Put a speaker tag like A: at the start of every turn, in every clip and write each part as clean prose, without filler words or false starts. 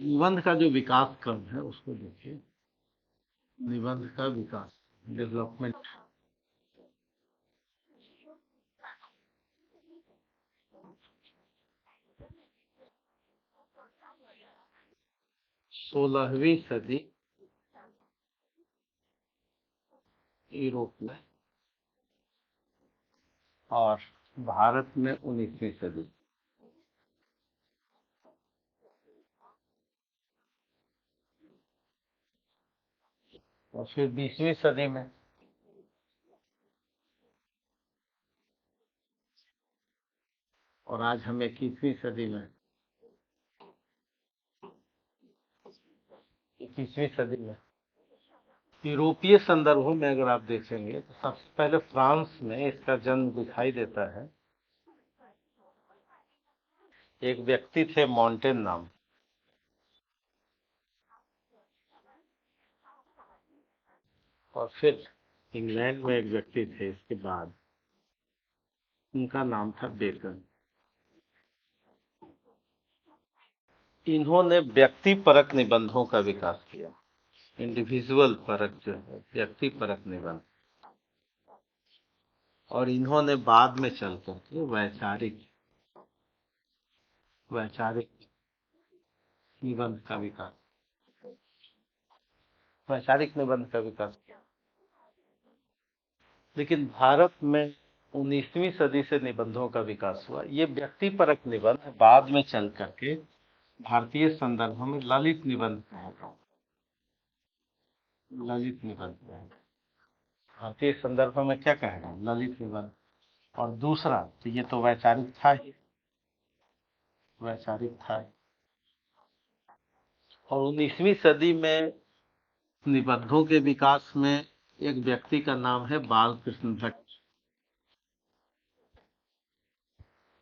A: निबंध का जो विकास क्रम है उसको देखिए। निबंध का विकास, डेवलपमेंट। 16वीं सदी यूरोप में और भारत में 19वीं सदी। और फिर 20वीं सदी में। और आज हम 21वीं सदी में। 21वीं सदी में यूरोपीय संदर्भों में अगर आप देखेंगे तो सबसे पहले फ्रांस में इसका जन्म दिखाई देता है। एक व्यक्ति थे मॉन्टेन नाम। और फिर इंग्लैंड में एक व्यक्ति थे इसके बाद, उनका नाम था बेकन। इन्होंने व्यक्ति परक निबंधों का विकास किया। इंडिविजुअल परक जो है, व्यक्ति परक निबंध। और इन्होंने बाद में चल करके वैचारिक निबंध का विकास वैचारिक निबंध का विकास किया। लेकिन भारत में 19वीं सदी से निबंधों का विकास हुआ। ये व्यक्तिपरक निबंध बाद में चल करके भारतीय संदर्भों में ललित निबंध कहा। ललित निबंध भारतीय संदर्भों में क्या कहेगा, ललित निबंध। और दूसरा तो ये तो वैचारिक था ही, वैचारिक था ही। और 19वीं सदी में निबंधों के विकास में एक व्यक्ति का नाम है बालकृष्ण भट्ट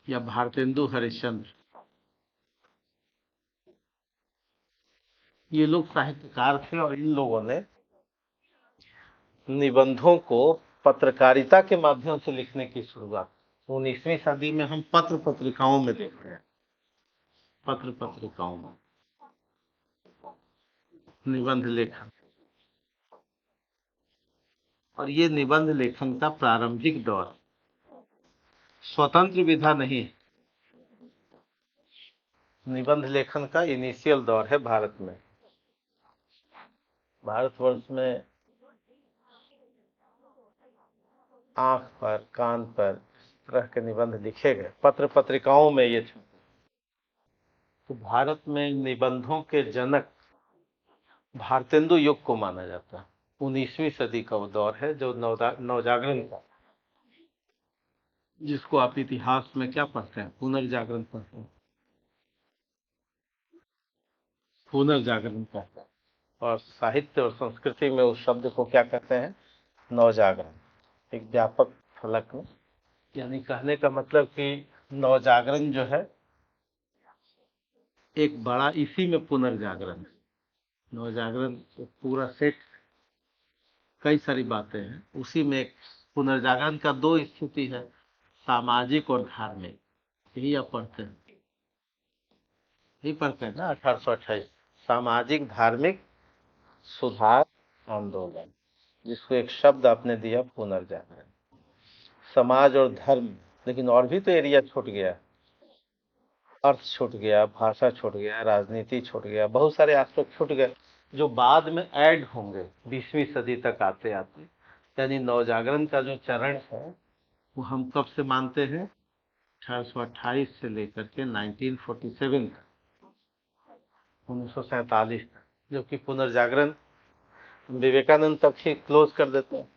A: या भारतेंदु हरिश्चंद्र। ये लोग साहित्यकार थे और इन लोगों ने निबंधों को पत्रकारिता के माध्यम से लिखने की शुरुआत 19वीं सदी में हम पत्र पत्रिकाओं में देख रहे हैं। पत्र पत्रिकाओं में निबंध लेखन। और ये निबंध लेखन का प्रारंभिक दौर स्वतंत्र विधा नहीं है। निबंध लेखन का इनिशियल दौर है भारत में। भारतवर्ष में आंख पर, कान पर इस तरह के निबंध लिखे गए, पत्र पत्रिकाओं में ये छपे। तो भारत में निबंधों के जनक भारतेंदु युग को माना जाता है। 19वीं सदी का वो दौर है जो नवजागरण का, जिसको आप इतिहास में क्या पढ़ते हैं, पुनर्जागरण पढ़ते हैं। पुनर्जागरण कहते हैं। और साहित्य और संस्कृति में उस शब्द को क्या कहते हैं, नवजागरण। एक व्यापक फलक में, यानी कहने का मतलब कि नवजागरण जो है एक बड़ा, इसी में पुनर्जागरण। नवजागरण एक पूरा सेट, कई सारी बातें हैं उसी में। एक पुनर्जागरण का दो स्थिति है, सामाजिक और धार्मिक। यही आप पढ़ते हैं, यही पढ़ते हैं ना 1828। सामाजिक धार्मिक सुधार आंदोलन, जिसको एक शब्द आपने दिया, पुनर्जागरण। समाज और धर्म, लेकिन और भी तो एरिया छूट गया। अर्थ छूट गया, भाषा छूट गया, राजनीति छूट गया, बहुत सारे एस्पेक्ट छूट गए जो बाद में ऐड होंगे 20वीं सदी तक आते आते। यानी नवजागरण का जो चरण है वो हम कब से मानते हैं, 1828 से लेकर के 1947 तक, 1947 तक। जबकि पुनर्जागरण विवेकानंद तक ही क्लोज कर देते हैं।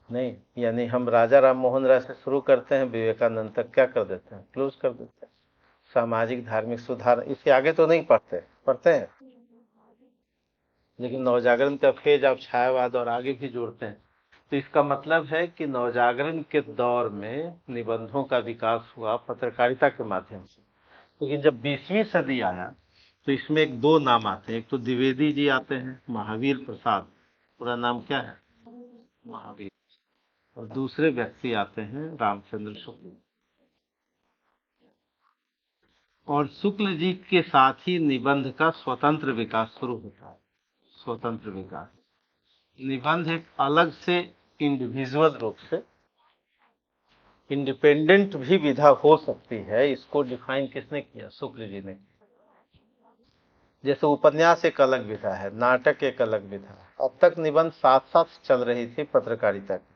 A: नहीं, यानी हम राजा राम मोहन राय से शुरू करते हैं, विवेकानंद तक क्या कर देते हैं, क्लोज कर देते हैं। सामाजिक धार्मिक सुधार, इसके आगे तो नहीं पढ़ते, पढ़ते हैं। लेकिन नवजागरण का फेज आप छायावाद और आगे भी जोड़ते हैं। तो इसका मतलब है कि नवजागरण के दौर में निबंधों का विकास हुआ पत्रकारिता के माध्यम से। लेकिन जब 20वीं सदी आया तो इसमें एक दो नाम आते हैं। एक तो द्विवेदी जी आते हैं, महावीर प्रसाद, पूरा नाम क्या है, महावीर। और दूसरे व्यक्ति आते हैं रामचंद्र शुक्ल। और शुक्ल जी के साथ ही निबंध का स्वतंत्र विकास शुरू होता है। स्वतंत्र विकास, निबंध एक अलग से इंडिविजुअल रूप से इंडिपेंडेंट भी विधा हो सकती है। इसको डिफाइन किसने किया? शुक्ल जी ने। जैसे उपन्यास एक अलग विधा है, नाटक एक अलग विधा है। अब तक निबंध साथ साथ चल रही थी पत्रकारिता की,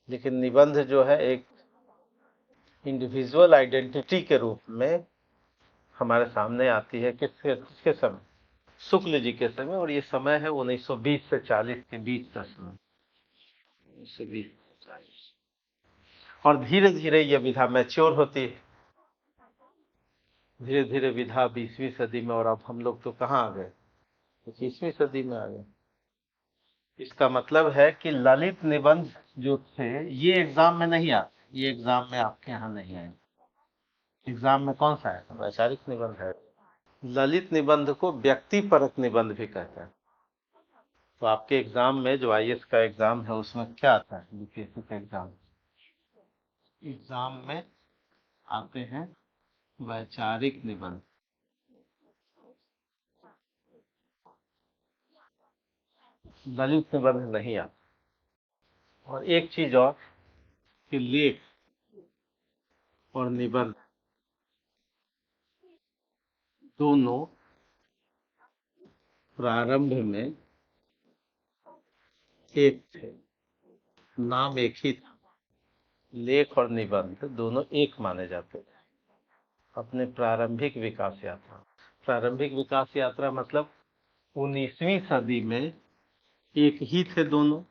A: लेकिन निबंध जो है एक इंडिविजुअल आइडेंटिटी के रूप में हमारे सामने आती है। किसके किसके समय? शुक्ल जी के समय। और ये समय है 1920 से 40 के बीच का समय, 1920 से 40। और धीरे धीरे ये विधा मैच्योर होती है, धीरे धीरे विधा 20वीं सदी में। और अब हम लोग तो कहाँ आ गए? 21वीं सदी में आ गए। इसका मतलब है कि ललित निबंध जो थे ये एग्जाम में नहीं आते, ये एग्जाम में आपके यहाँ नहीं आए। एग्जाम में कौन सा है? वैचारिक निबंध है। ललित निबंध को व्यक्ति परक निबंध भी कहते हैं। तो आपके एग्जाम में जो आईएएस का एग्जाम है उसमें क्या आता है? यूपीएससी का एग्जाम में आते हैं वैचारिक निबंध। ललित निबंध नहीं आता। और एक चीज और कि लेख और निबंध दोनों प्रारंभ में एक थे, नाम एक ही था। लेख और निबंध दोनों एक माने जाते थे अपने प्रारंभिक विकास यात्रा। प्रारंभिक विकास यात्रा मतलब 19वीं सदी में एक ही थे दोनों,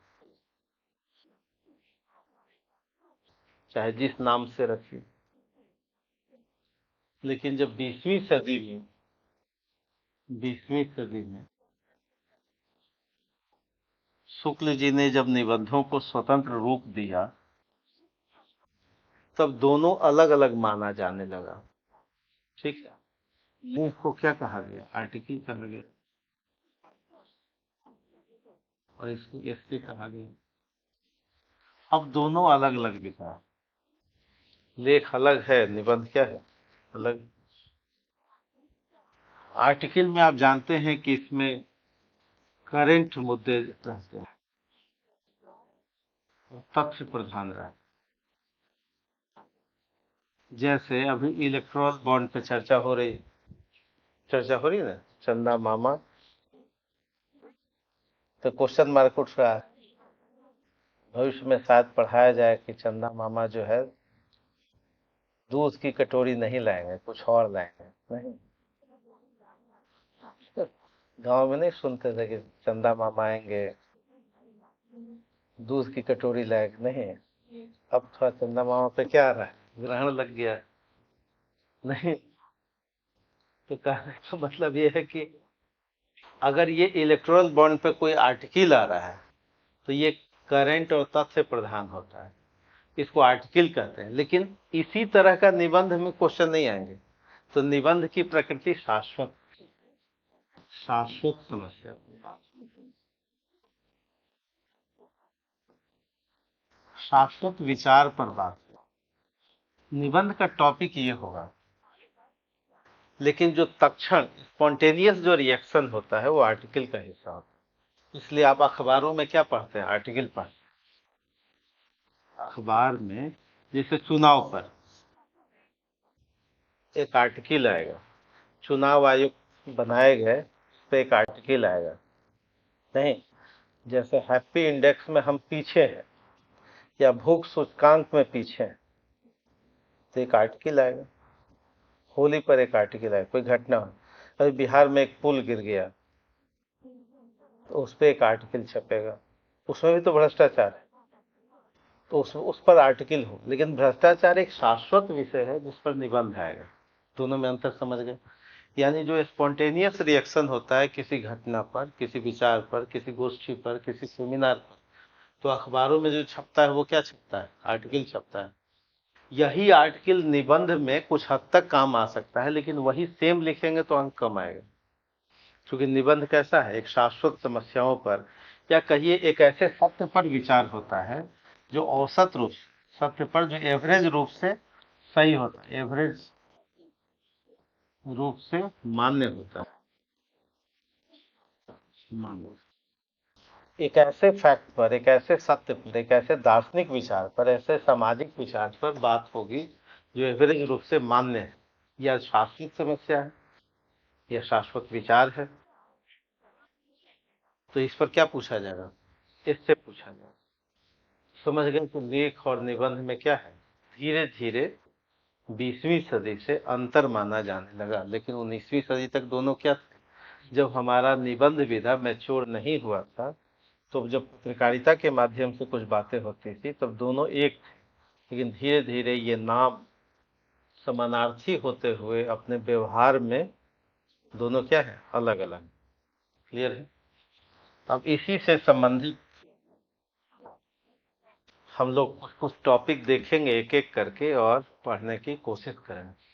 A: चाहे जिस नाम से रखिए। लेकिन जब 20वीं सदी में शुक्ल जी ने जब निबंधों को स्वतंत्र रूप दिया, तब दोनों अलग अलग माना जाने लगा। ठीक है, लेख को क्या कहा गया? आर्टिकल कहा गया। और इसको एस्से कहा गया। अब दोनों अलग अलग विधा है। लेख अलग है, निबंध क्या है? अलग। आर्टिकल में आप जानते हैं कि इसमें करंट मुद्दे रहते हैं, तथ्य प्रधान रहा। जैसे अभी इलेक्ट्रॉल बॉन्ड पे चर्चा हो रही है ना, चंदा मामा। तो क्वेश्चन मार्क उठ रहा है, भविष्य में शायद पढ़ाया जाए कि चंदा मामा जो है दूध की कटोरी नहीं लाएंगे, कुछ और लाएंगे। नहीं, गांव में नहीं सुनते थे कि चंदा मामा आएंगे दूध की कटोरी लाएंगे? नहीं, अब थोड़ा चंदा मामा पे क्या आ रहा है? ग्रहण लग गया है। नहीं, तो कहने का मतलब ये है कि अगर ये इलेक्ट्रॉल बॉन्ड पे कोई आर्टिकल आ रहा है तो ये करंट और तथ्य प्रधान होता है, इसको आर्टिकल कहते हैं। लेकिन इसी तरह का निबंध में क्वेश्चन नहीं आएंगे। तो निबंध की प्रकृति शाश्वत, शाश्वत समस्या, शाश्वत विचार पर बात। निबंध का टॉपिक ये होगा, लेकिन जो तत्क्षण स्पॉन्टेनियस जो रिएक्शन होता है वो आर्टिकल का हिस्सा होता है। इसलिए आप अखबारों में क्या पढ़ते हैं? आर्टिकल पढ़ते हैं। अखबार में जैसे चुनाव पर एक आर्टिकल आएगा, चुनाव आयोग बनाए गए, उस पर एक आर्टिकल आएगा। नहीं, जैसे हैप्पी इंडेक्स में हम पीछे हैं या भूख सूचकांक में पीछे हैं, तो एक आर्टिकल आएगा। होली पर एक आर्टिकल आएगा, कोई घटना हो, अभी बिहार में एक पुल गिर गया तो उस पर एक आर्टिकल छपेगा। उसमें भी तो भ्रष्टाचार है, तो उस पर आर्टिकल हो। लेकिन भ्रष्टाचार एक शाश्वत विषय है जिस पर निबंध आएगा। दोनों में अंतर समझ गए? यानी जो स्पॉन्टेनियस रिएक्शन होता है किसी घटना पर, किसी विचार पर, किसी गोष्ठी पर, किसी सेमिनार पर, तो अखबारों में जो छपता है वो क्या छपता है? आर्टिकल छपता है। यही आर्टिकल निबंध में कुछ हद तक काम आ सकता है, लेकिन वही सेम लिखेंगे तो अंक कम आएगा। क्योंकि निबंध कैसा है? एक शाश्वत समस्याओं पर, या कहिए एक ऐसे सत्य पर विचार होता है जो औसत रूप से, सत्य पर जो एवरेज रूप से सही होता है, एवरेज रूप से मान्य होता है। मान्य एक ऐसे फैक्ट पर, एक ऐसे सत्य पर, एक ऐसे दार्शनिक विचार पर, ऐसे सामाजिक विचार पर बात होगी जो एवरेज रूप से मान्य है, या शाश्वत समस्या है, या शाश्वत विचार है। तो इस पर क्या पूछा जाएगा? इससे पूछा जाएगा। समझ गए कि लेख और निबंध में क्या है? धीरे धीरे 20वीं सदी से अंतर माना जाने लगा, लेकिन 19वीं सदी तक दोनों क्या थे? जब हमारा निबंध विधा मैच्योर नहीं हुआ था, तो जब पत्रकारिता के माध्यम से कुछ बातें होती थी, तब दोनों एक थे। लेकिन धीरे धीरे ये नाम समानार्थी होते हुए अपने व्यवहार में दोनों क्या है? अलग अलग। क्लियर है? अब इसी से संबंधित हम लोग कुछ कुछ टॉपिक देखेंगे एक एक करके और पढ़ने की कोशिश करेंगे।